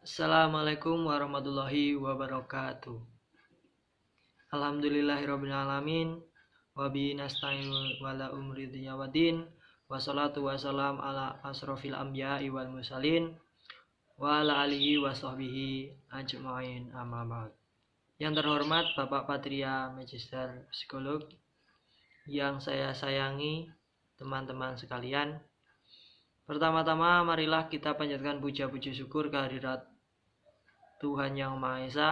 Assalamualaikum warahmatullahi wabarakatuh. Alhamdulillahirrabbilalamin. Wabihi nasta'in wala umri dunya waddin. Wassalatu wassalam ala asrofil anbiya'i wal mursalin wa ala alihi wa sahbihi ajma'in, amma ba'd. Yang terhormat Bapak Patria Magister Psikolog, yang saya sayangi, teman-teman sekalian. Pertama-tama marilah kita panjatkan puja-puji syukur kehadirat Tuhan Yang Maha Esa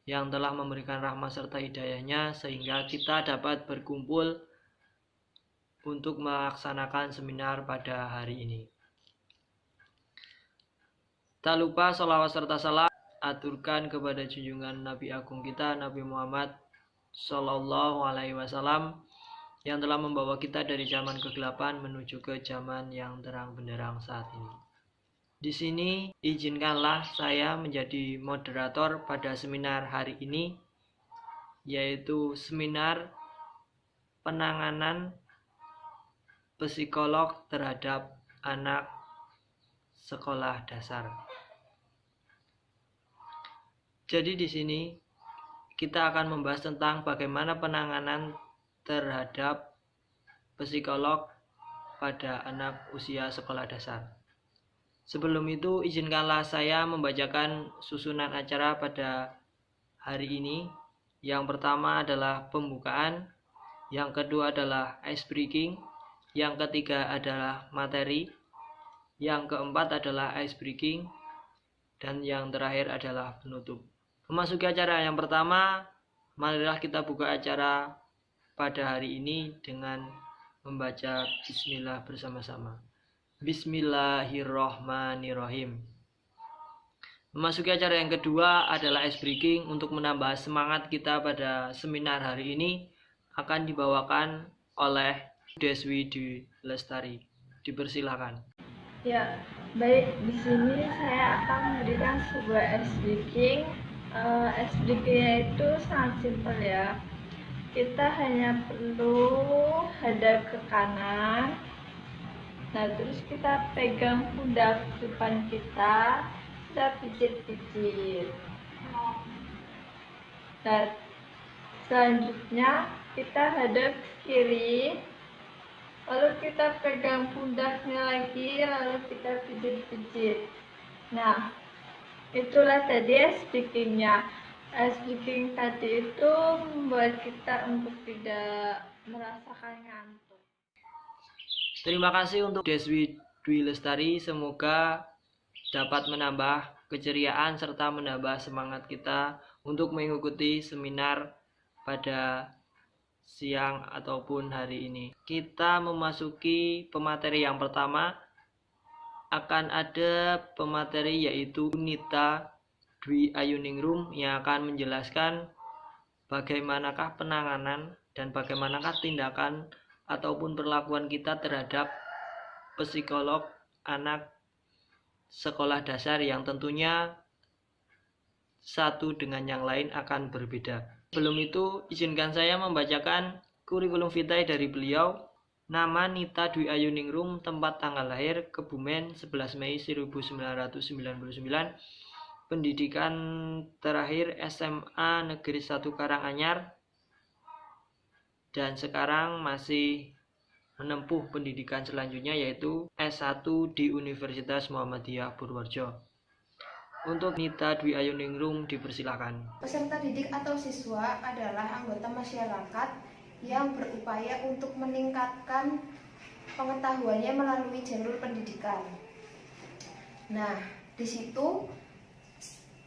yang telah memberikan rahmat serta hidayahnya sehingga kita dapat berkumpul untuk melaksanakan seminar pada hari ini. Tak lupa sholawat serta salam aturkan kepada junjungan Nabi Agung kita, Nabi Muhammad Sallallahu Alaihi Wasallam, yang telah membawa kita dari zaman kegelapan menuju ke zaman yang terang benderang saat ini. Di sini izinkanlah saya menjadi moderator pada seminar hari ini, yaitu seminar penanganan psikolog terhadap anak sekolah dasar. Jadi di sini kita akan membahas tentang bagaimana penanganan terhadap psikolog pada anak usia sekolah dasar. Sebelum itu, izinkanlah saya membacakan susunan acara pada hari ini. Yang pertama adalah pembukaan, yang kedua adalah ice breaking, yang ketiga adalah materi, yang keempat adalah ice breaking, dan yang terakhir adalah penutup. Memasuki acara yang pertama, marilah kita buka acara pada hari ini dengan membaca bismillah bersama-sama. Bismillahirrohmanirrohim. Memasuki acara yang kedua adalah ice breaking. Untuk menambah semangat kita pada seminar hari ini akan dibawakan oleh Deswi Dwi Lestari. Dipersilakan. Ya, baik, di sini saya akan memberikan sebuah ice breaking. Ice breakingnya itu sangat simpel ya. Kita hanya perlu hadap ke kanan. Nah, terus kita pegang pundak depan kita pijit-pijit. Nah, selanjutnya kita hadap ke kiri, lalu kita pegang pundaknya lagi, lalu kita pijit-pijit. Nah, itulah tadi ice breakingnya. Ice breaking tadi itu membuat kita untuk tidak merasakan ngantuk. Terima kasih untuk Deswi Dwi Lestari. Semoga dapat menambah keceriaan serta menambah semangat kita untuk mengikuti seminar pada siang ataupun hari ini. Kita memasuki pemateri yang pertama. Akan ada pemateri yaitu Nita Dwi Ayuningrum yang akan menjelaskan bagaimanakah penanganan dan bagaimanakah tindakan ataupun perlakuan kita terhadap psikolog anak sekolah dasar yang tentunya satu dengan yang lain akan berbeda. Sebelum itu, izinkan saya membacakan kurikulum vitae dari beliau. Nama Nita Dwi Ayuningrum, tempat tanggal lahir Kebumen 11 Mei 1999, pendidikan terakhir SMA Negeri 1 Karanganyar, dan sekarang masih menempuh pendidikan selanjutnya yaitu S1 di Universitas Muhammadiyah Purworejo. Untuk Nita Dwi Ayuningrum dipersilakan. Peserta didik atau siswa adalah anggota masyarakat yang berupaya untuk meningkatkan pengetahuannya melalui jalur pendidikan. Nah, di situ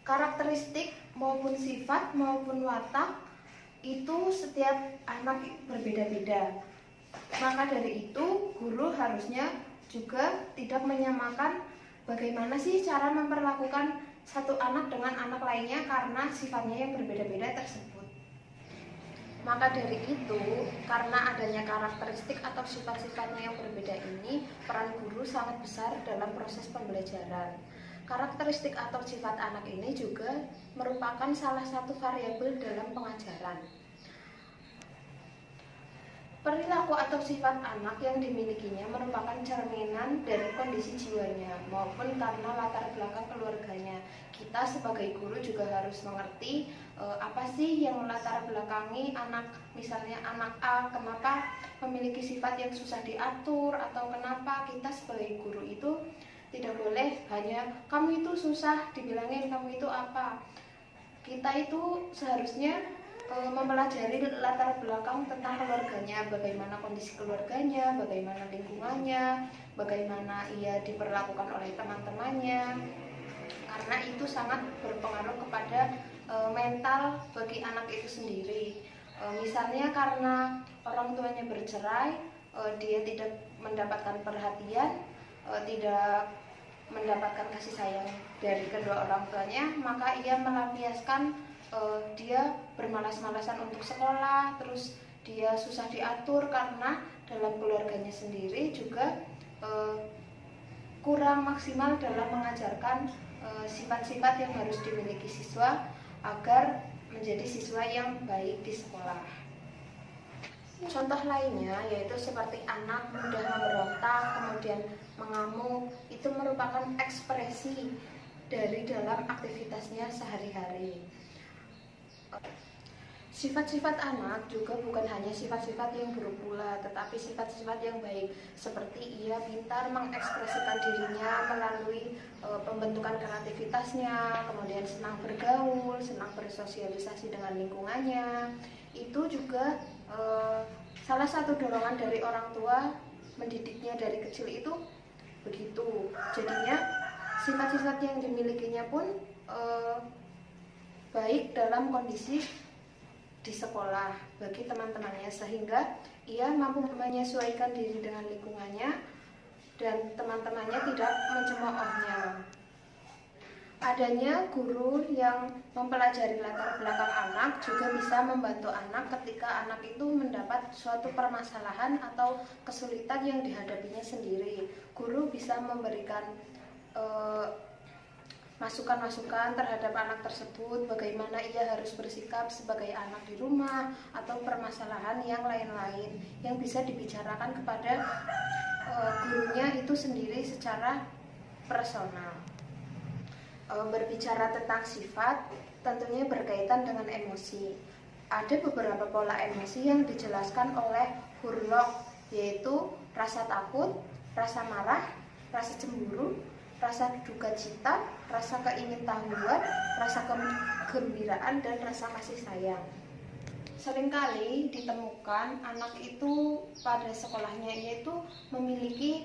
karakteristik maupun sifat maupun watak itu setiap anak berbeda-beda. Maka dari itu, guru harusnya juga tidak menyamakan bagaimana sih cara memperlakukan satu anak dengan anak lainnya karena sifatnya yang berbeda-beda tersebut. Maka dari itu, karena adanya karakteristik atau sifat-sifatnya yang berbeda ini, peran guru sangat besar dalam proses pembelajaran. Karakteristik atau sifat anak ini juga merupakan salah satu variabel dalam pengajaran. Perilaku atau sifat anak yang dimilikinya merupakan cerminan dari kondisi jiwanya maupun karena latar belakang keluarganya. Kita sebagai guru juga harus mengerti apa sih yang melatar belakangi anak, misalnya anak A kenapa memiliki sifat yang susah diatur, atau kenapa kita sebagai guru itu tidak boleh hanya kamu itu susah dibilangin kamu itu apa. Kita itu seharusnya mempelajari latar belakang tentang keluarganya, bagaimana kondisi keluarganya, bagaimana lingkungannya, bagaimana ia diperlakukan oleh teman-temannya, karena itu sangat berpengaruh kepada mental bagi anak itu sendiri. Misalnya karena orang tuanya bercerai, dia tidak mendapatkan perhatian, tidak mendapatkan kasih sayang dari kedua orang tuanya, maka ia melampiaskan dia bermalas-malasan untuk sekolah, terus dia susah diatur karena dalam keluarganya sendiri juga kurang maksimal dalam mengajarkan sifat-sifat yang harus dimiliki siswa agar menjadi siswa yang baik di sekolah. Contoh lainnya yaitu seperti anak mudah memberontak, kemudian mengamuk, itu merupakan ekspresi dari dalam aktivitasnya sehari-hari. Sifat-sifat anak juga bukan hanya sifat-sifat yang buruk pula, tetapi sifat-sifat yang baik, seperti ia pintar mengekspresikan dirinya melalui pembentukan kreativitasnya, kemudian senang bergaul, senang bersosialisasi dengan lingkungannya. Itu juga salah satu dorongan dari orang tua mendidiknya dari kecil itu begitu. Jadinya sifat-sifat yang dimilikinya pun baik dalam kondisi di sekolah bagi teman-temannya, sehingga ia mampu menyesuaikan diri dengan lingkungannya dan teman-temannya tidak mencemoohnya. Adanya guru yang mempelajari latar belakang anak juga bisa membantu anak ketika anak itu mendapat suatu permasalahan atau kesulitan yang dihadapinya sendiri. Guru bisa memberikan masukan-masukan terhadap anak tersebut, bagaimana ia harus bersikap sebagai anak di rumah, atau permasalahan yang lain-lain yang bisa dibicarakan kepada gurunya itu sendiri secara personal. Berbicara tentang sifat tentunya berkaitan dengan emosi. Ada beberapa pola emosi yang dijelaskan oleh Hurlock, yaitu rasa takut, rasa marah, rasa cemburu, rasa duka cita, rasa keingintahuan, rasa kegembiraan, dan rasa kasih sayang. Seringkali ditemukan anak itu pada sekolahnya yaitu memiliki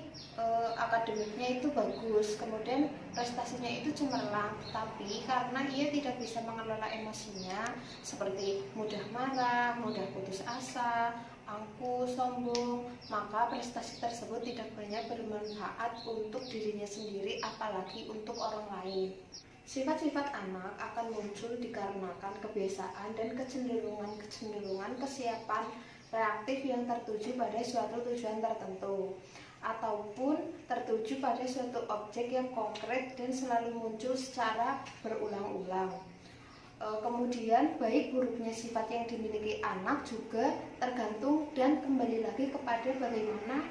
akademiknya itu bagus, kemudian prestasinya itu cemerlang, tapi karena ia tidak bisa mengelola emosinya seperti mudah marah, mudah putus asa, angkuh, sombong, maka prestasi tersebut tidak banyak bermanfaat untuk dirinya sendiri, apalagi untuk orang lain. Sifat-sifat anak akan muncul dikarenakan kebiasaan dan kecenderungan kesiapan reaktif yang tertuju pada suatu tujuan tertentu, ataupun tertuju pada suatu objek yang konkret dan selalu muncul secara berulang-ulang. Kemudian baik buruknya sifat yang dimiliki anak juga tergantung dan kembali lagi kepada bagaimana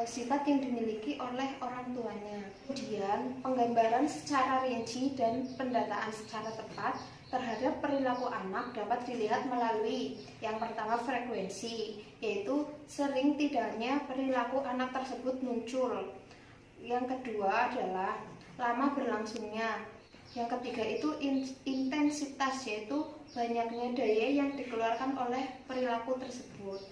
sifat yang dimiliki oleh orang tuanya. Kemudian penggambaran secara rinci dan pendataan secara tepat terhadap perilaku anak dapat dilihat melalui yang pertama frekuensi, yaitu sering tidaknya perilaku anak tersebut muncul. Yang kedua adalah lama berlangsungnya. Yang ketiga itu intensitas, yaitu banyaknya daya yang dikeluarkan oleh perilaku tersebut.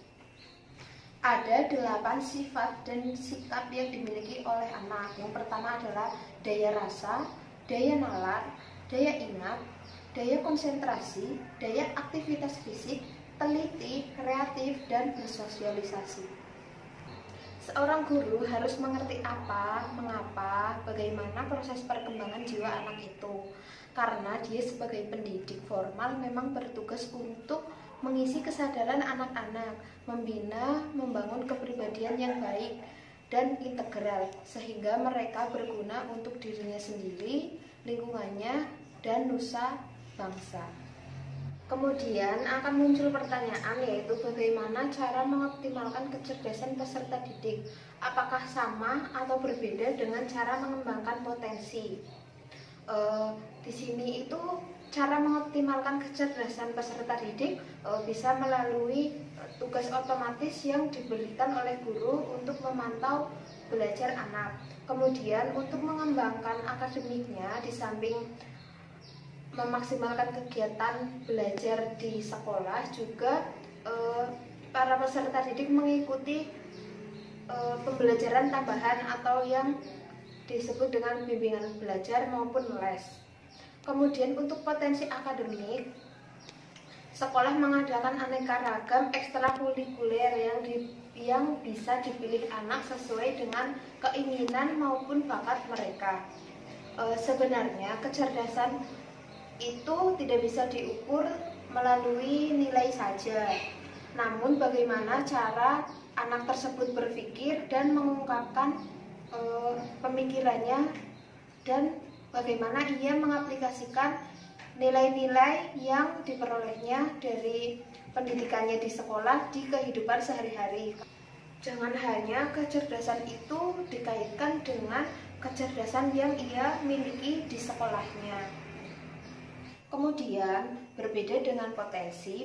Ada 8 sifat dan sikap yang dimiliki oleh anak. Yang pertama adalah daya rasa, daya nalar, daya ingat, daya konsentrasi, daya aktivitas fisik, teliti, kreatif, dan bersosialisasi. Seorang guru harus mengerti apa, mengapa, bagaimana proses perkembangan jiwa anak itu. Karena dia sebagai pendidik formal memang bertugas untuk mengisi kesadaran anak-anak, membina, membangun kepribadian yang baik dan integral, sehingga mereka berguna untuk dirinya sendiri, lingkungannya, dan nusa bangsa. Kemudian akan muncul pertanyaan, yaitu bagaimana cara mengoptimalkan kecerdasan peserta didik. Apakah sama atau berbeda dengan cara mengembangkan potensi? Di sini itu cara mengoptimalkan kecerdasan peserta didik bisa melalui tugas otomatis yang diberikan oleh guru untuk memantau belajar anak. Kemudian untuk mengembangkan akademiknya, di samping memaksimalkan kegiatan belajar di sekolah, juga para peserta didik mengikuti pembelajaran tambahan atau yang disebut dengan bimbingan belajar maupun les. Kemudian untuk potensi akademik, sekolah mengadakan aneka ragam ekstrakurikuler yang bisa dipilih anak sesuai dengan keinginan maupun bakat mereka. Sebenarnya kecerdasan itu tidak bisa diukur melalui nilai saja, namun bagaimana cara anak tersebut berpikir dan mengungkapkan pemikirannya, dan bagaimana ia mengaplikasikan nilai-nilai yang diperolehnya dari pendidikannya di sekolah di kehidupan sehari-hari. Jangan hanya kecerdasan itu dikaitkan dengan kecerdasan yang ia miliki di sekolahnya. Kemudian, berbeda dengan potensi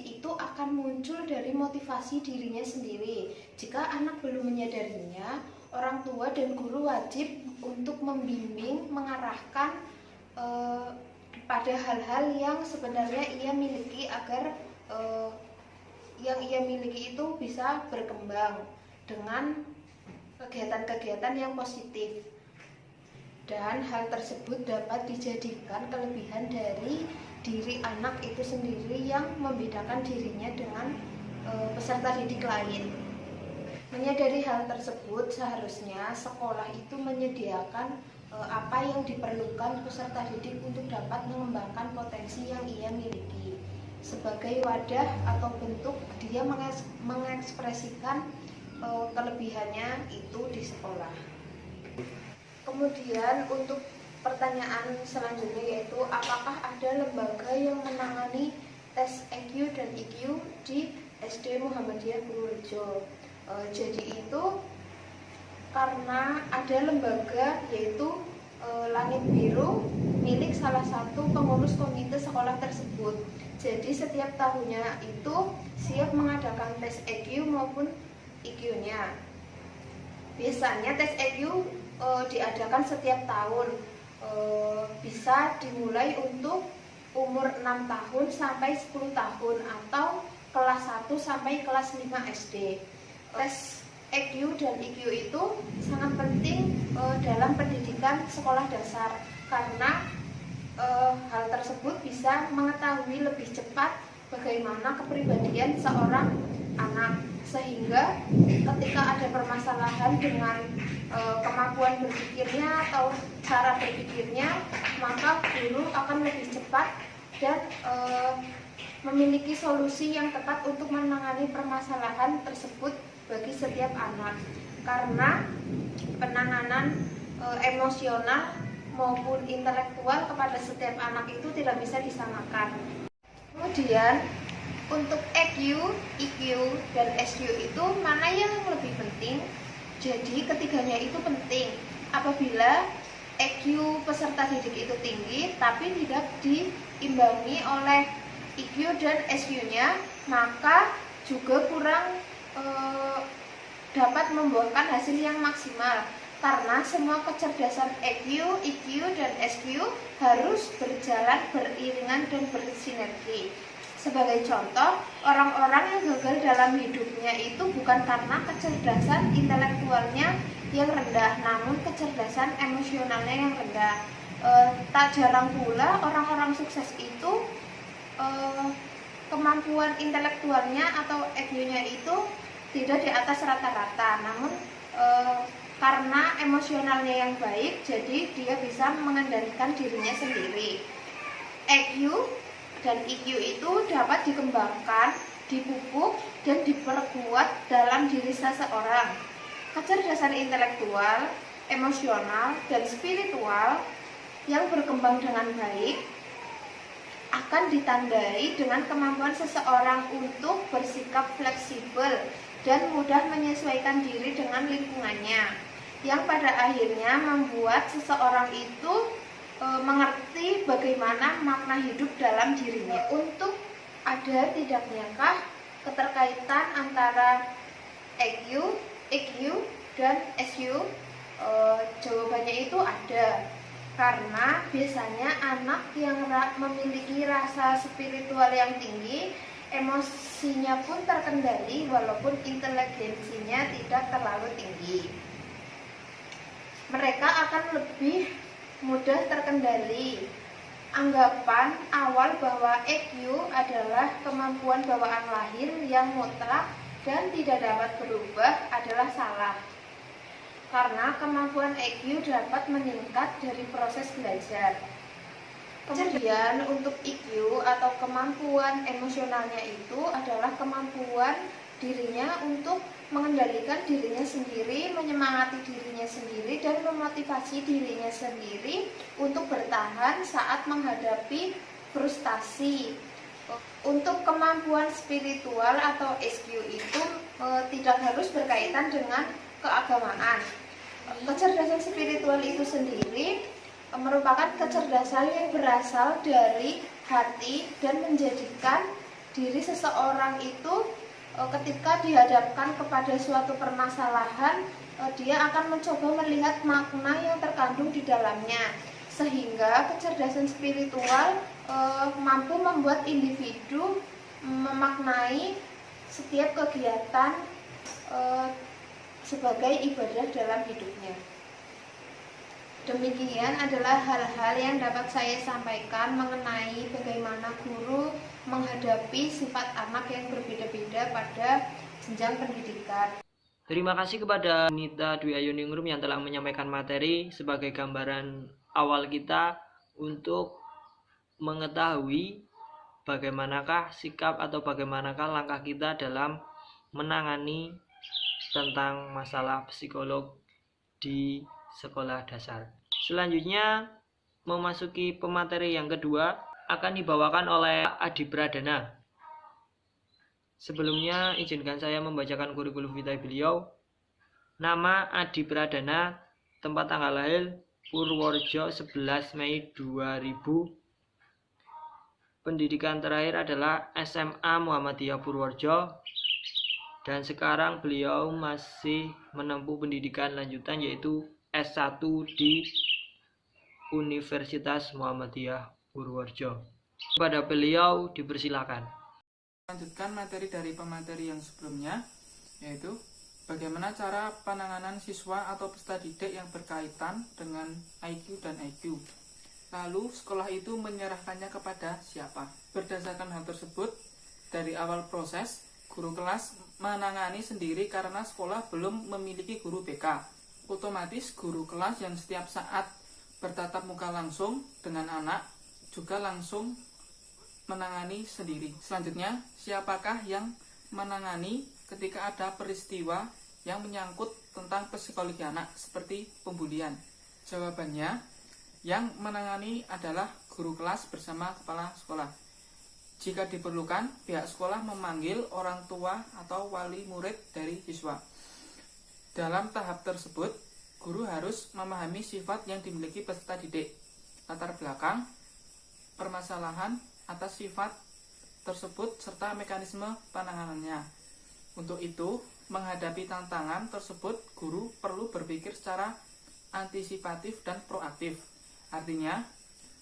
itu akan muncul dari motivasi dirinya sendiri. Jika anak belum menyadarinya, orang tua dan guru wajib untuk membimbing, mengarahkan pada hal-hal yang sebenarnya ia miliki agar yang ia miliki itu bisa berkembang dengan kegiatan-kegiatan yang positif. Dan hal tersebut dapat dijadikan kelebihan dari diri anak itu sendiri yang membedakan dirinya dengan peserta didik lain. Menyadari hal tersebut, seharusnya sekolah itu menyediakan apa yang diperlukan peserta didik untuk dapat mengembangkan potensi yang ia miliki. Sebagai wadah atau bentuk dia mengekspresikan kelebihannya itu di sekolah. Kemudian untuk pertanyaan selanjutnya, yaitu apakah ada lembaga yang menangani tes EQ dan IQ di SD Muhammadiyah Purworejo? Jadi itu karena ada lembaga yaitu Langit Biru milik salah satu pengurus komite sekolah tersebut. Jadi setiap tahunnya itu siap mengadakan tes EQ maupun IQ-nya. Biasanya tes EQ diadakan setiap tahun, bisa dimulai untuk umur 6 tahun sampai 10 tahun atau kelas 1 sampai kelas 5 SD. Tes EQ dan IQ itu sangat penting dalam pendidikan sekolah dasar, karena hal tersebut bisa mengetahui lebih cepat bagaimana kepribadian seorang anak, sehingga ketika ada permasalahan dengan kemampuan berpikirnya atau cara berpikirnya, maka guru akan lebih cepat dan memiliki solusi yang tepat untuk menangani permasalahan tersebut bagi setiap anak. Karena penanganan emosional maupun intelektual kepada setiap anak itu tidak bisa disamakan. Kemudian untuk EQ, IQ, dan SQ itu mana yang lebih penting? Jadi ketiganya itu penting. Apabila EQ peserta didik itu tinggi tapi tidak diimbangi oleh IQ dan SQ-nya, maka juga kurang dapat membuahkan hasil yang maksimal. Karena semua kecerdasan EQ, IQ, dan SQ harus berjalan beriringan dan bersinergi. Sebagai contoh, orang-orang yang gagal dalam hidupnya itu bukan karena kecerdasan intelektualnya yang rendah, namun kecerdasan emosionalnya yang rendah. Tak jarang pula orang-orang sukses itu kemampuan intelektualnya atau EQ-nya itu tidak di atas rata-rata, namun karena emosionalnya yang baik, jadi dia bisa mengendalikan dirinya sendiri. EQ dan IQ itu dapat dikembangkan, dipupuk, dan diperkuat dalam diri seseorang. Kecerdasan intelektual, emosional, dan spiritual yang berkembang dengan baik akan ditandai dengan kemampuan seseorang untuk bersikap fleksibel dan mudah menyesuaikan diri dengan lingkungannya, yang pada akhirnya membuat seseorang itu mengerti bagaimana makna hidup dalam dirinya. Untuk ada tidaknyakah keterkaitan antara EQ dan SQ? Jawabannya itu ada, karena biasanya anak yang memiliki rasa spiritual yang tinggi, emosinya pun terkendali walaupun inteligensinya tidak terlalu tinggi. Mereka akan lebih mudah terkendali. Anggapan awal bahwa EQ adalah kemampuan bawaan lahir yang mutlak dan tidak dapat berubah adalah salah. Karena kemampuan EQ dapat meningkat dari proses belajar. Kemudian untuk EQ atau kemampuan emosionalnya itu adalah kemampuan dirinya untuk mengendalikan dirinya sendiri, menyemangati dirinya sendiri, dan memotivasi dirinya sendiri untuk bertahan saat menghadapi frustasi. Untuk kemampuan spiritual atau SQ itu tidak harus berkaitan dengan keagamaan. Kecerdasan spiritual itu sendiri merupakan kecerdasan yang berasal dari hati dan menjadikan diri seseorang itu ketika dihadapkan kepada suatu permasalahan, dia akan mencoba melihat makna yang terkandung di dalamnya, sehingga kecerdasan spiritual mampu membuat individu memaknai setiap kegiatan sebagai ibadah dalam hidupnya. Demikian adalah hal-hal yang dapat saya sampaikan mengenai bagaimana guru menghadapi sifat anak yang berbeda-beda pada jenjang pendidikan. Terima kasih kepada Nita Dwi Ayuningrum yang telah menyampaikan materi sebagai gambaran awal kita untuk mengetahui bagaimanakah sikap atau bagaimanakah langkah kita dalam menangani tentang masalah psikolog di sekolah dasar. Selanjutnya memasuki pemateri yang kedua akan dibawakan oleh Adi Pradana. Sebelumnya izinkan saya membacakan kurikulum vitae beliau. Nama Adi Pradana, tempat tanggal lahir Purworejo 11 Mei 2000. Pendidikan terakhir adalah SMA Muhammadiyah Purworejo. Dan sekarang beliau masih menempuh pendidikan lanjutan yaitu S1 di Universitas Muhammadiyah Purworejo. Kepada beliau dipersilakan. Lanjutkan materi dari pemateri yang sebelumnya, yaitu bagaimana cara penanganan siswa atau peserta didik yang berkaitan dengan IQ dan EQ. Lalu sekolah itu menyerahkannya kepada siapa? Berdasarkan hal tersebut, dari awal proses, guru kelas menangani sendiri karena sekolah belum memiliki guru BK. Otomatis guru kelas yang setiap saat bertatap muka langsung dengan anak juga langsung menangani sendiri. Selanjutnya, siapakah yang menangani ketika ada peristiwa yang menyangkut tentang psikologi anak seperti pembulian? Jawabannya, yang menangani adalah guru kelas bersama kepala sekolah. Jika diperlukan, pihak sekolah memanggil orang tua atau wali murid dari siswa. Dalam tahap tersebut, guru harus memahami sifat yang dimiliki peserta didik, latar belakang, permasalahan atas sifat tersebut, serta mekanisme penanganannya. Untuk itu, menghadapi tantangan tersebut, guru perlu berpikir secara antisipatif dan proaktif. Artinya,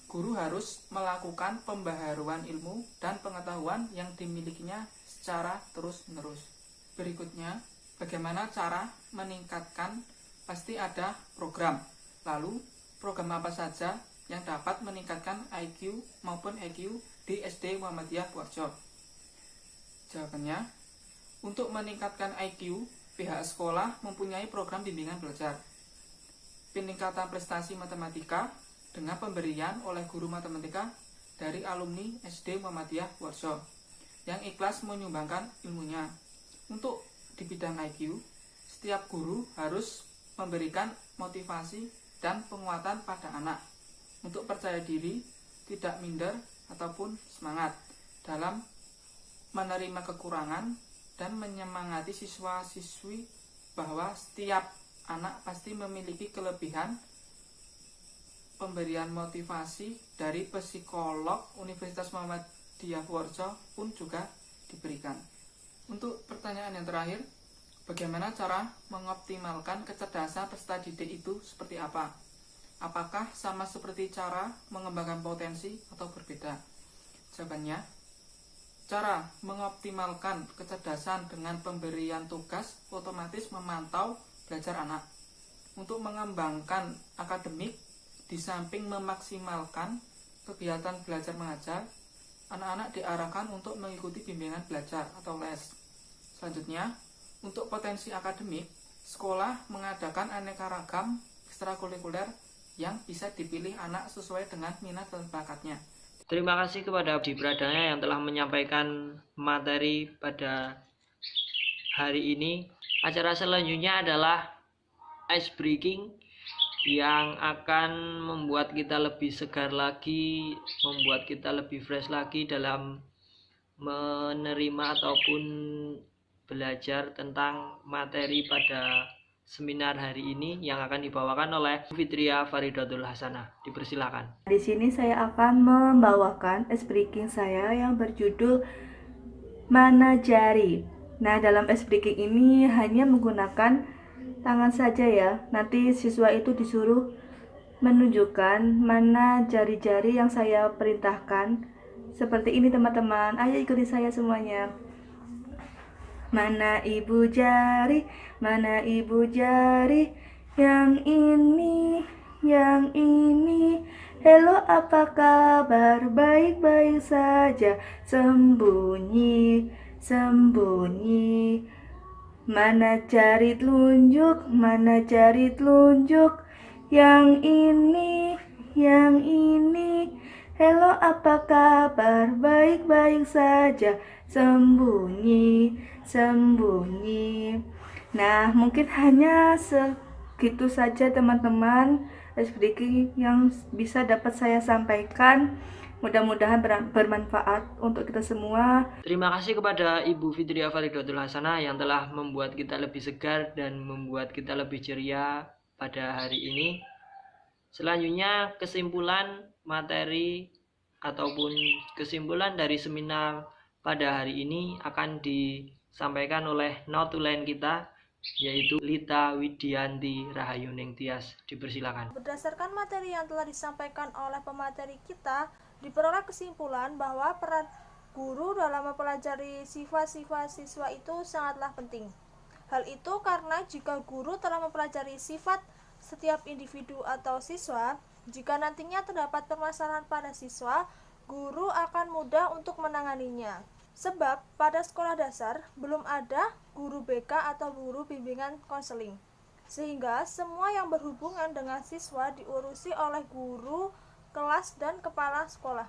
guru harus melakukan pembaharuan ilmu dan pengetahuan yang dimilikinya secara terus-menerus. Berikutnya, bagaimana cara meningkatkan? Pasti ada program. Lalu, program apa saja yang dapat meningkatkan IQ maupun EQ di SD Muhammadiyah Purworejo? Jawabannya, untuk meningkatkan IQ, pihak sekolah mempunyai program bimbingan belajar. Peningkatan prestasi matematika dengan pemberian oleh guru matematika dari alumni SD Muhammadiyah Purworejo yang ikhlas menyumbangkan ilmunya. Untuk di bidang IQ, setiap guru harus memberikan motivasi dan penguatan pada anak untuk percaya diri, tidak minder, ataupun semangat dalam menerima kekurangan dan menyemangati siswa-siswi bahwa setiap anak pasti memiliki kelebihan. Pemberian motivasi dari psikolog Universitas Muhammadiyah Purworejo pun juga diberikan. Untuk pertanyaan yang terakhir, bagaimana cara mengoptimalkan kecerdasan peserta didik itu seperti apa? Apakah sama seperti cara mengembangkan potensi atau berbeda? Jawabannya, cara mengoptimalkan kecerdasan dengan pemberian tugas otomatis memantau belajar anak. Untuk mengembangkan akademik, di samping memaksimalkan kegiatan belajar mengajar, anak-anak diarahkan untuk mengikuti bimbingan belajar atau les. Selanjutnya, untuk potensi akademik, sekolah mengadakan aneka ragam ekstrakurikuler yang bisa dipilih anak sesuai dengan minat dan bakatnya. Terima kasih kepada Abdi Pradana yang telah menyampaikan materi pada hari ini. Acara selanjutnya adalah ice breaking yang akan membuat kita lebih segar lagi, membuat kita lebih fresh lagi dalam menerima ataupun belajar tentang materi pada seminar hari ini yang akan dibawakan oleh Fitria Faridatul Hasanah. Dipersilakan. Di sini saya akan membawakan ice breaking saya yang berjudul Manajari. Nah, dalam ice breaking ini hanya menggunakan tangan saja ya. Nanti siswa itu disuruh menunjukkan mana jari-jari yang saya perintahkan. Seperti ini teman-teman. Ayo ikuti saya semuanya. Mana ibu jari, mana ibu jari, yang ini, yang ini. Halo, apa kabar? Baik-baik saja. Sembunyi, sembunyi. Mana jari telunjuk, mana jari telunjuk, yang ini, yang ini. Halo, apa kabar? Baik-baik saja. Sembunyi, sembunyi. Nah, mungkin hanya segitu saja teman-teman ice breaking yang bisa dapat saya sampaikan. Mudah-mudahan bermanfaat untuk kita semua. Terima kasih kepada Ibu Fitria Faridatul Hasanah yang telah membuat kita lebih segar dan membuat kita lebih ceria pada hari ini. Selanjutnya, kesimpulan materi ataupun kesimpulan dari seminar pada hari ini akan disampaikan oleh notulen kita, yaitu Lita Widianti Rahayuning Tias. Dipersilakan. Berdasarkan materi yang telah disampaikan oleh pemateri kita, diperoleh kesimpulan bahwa peran guru dalam mempelajari sifat-sifat siswa itu sangatlah penting. Hal itu karena jika guru telah mempelajari sifat setiap individu atau siswa, jika nantinya terdapat permasalahan pada siswa, guru akan mudah untuk menanganinya. Sebab pada sekolah dasar belum ada guru BK atau guru bimbingan konseling, sehingga semua yang berhubungan dengan siswa diurusi oleh guru kelas dan kepala sekolah.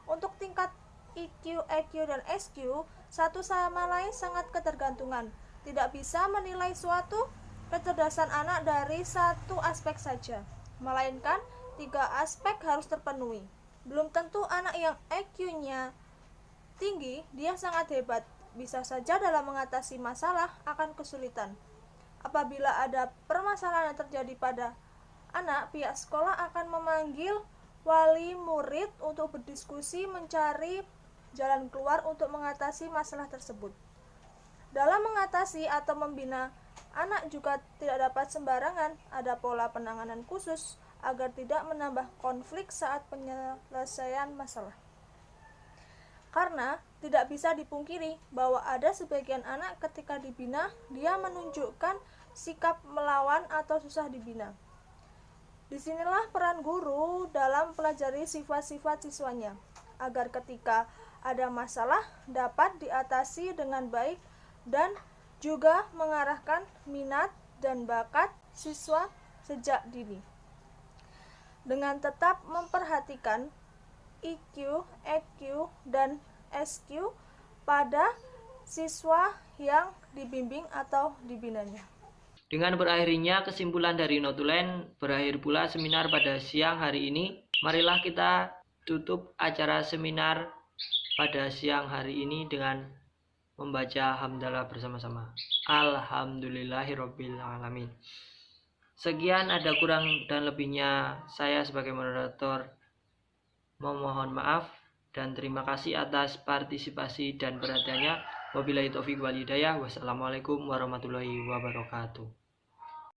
Untuk tingkat IQ, EQ, dan SQ, satu sama lain sangat ketergantungan. Tidak bisa menilai suatu kecerdasan anak dari satu aspek saja, melainkan 3 aspek harus terpenuhi. Belum tentu anak yang EQ-nya tinggi, dia sangat hebat. Bisa saja dalam mengatasi masalah akan kesulitan. Apabila ada permasalahan yang terjadi pada anak, pihak sekolah akan memanggil wali murid untuk berdiskusi mencari jalan keluar untuk mengatasi masalah tersebut. Dalam mengatasi atau membina anak juga tidak dapat sembarangan, ada pola penanganan khusus agar tidak menambah konflik saat penyelesaian masalah. Karena tidak bisa dipungkiri bahwa ada sebagian anak ketika dibina, dia menunjukkan sikap melawan atau susah dibina. Disinilah peran guru dalam pelajari sifat-sifat siswanya, agar ketika ada masalah dapat diatasi dengan baik dan juga mengarahkan minat dan bakat siswa sejak dini. Dengan tetap memperhatikan IQ, EQ, dan SQ pada siswa yang dibimbing atau dibinanya. Dengan berakhirnya kesimpulan dari notulen, berakhir pula seminar pada siang hari ini. Marilah kita tutup acara seminar pada siang hari ini dengan membaca hamdalah bersama-sama. Alhamdulillahirabbil alamin. Sekian, ada kurang dan lebihnya saya sebagai moderator memohon maaf dan terima kasih atas partisipasi dan perhatiannya. Wabillahi taufiq wal hidayah. Wassalamualaikum warahmatullahi wabarakatuh.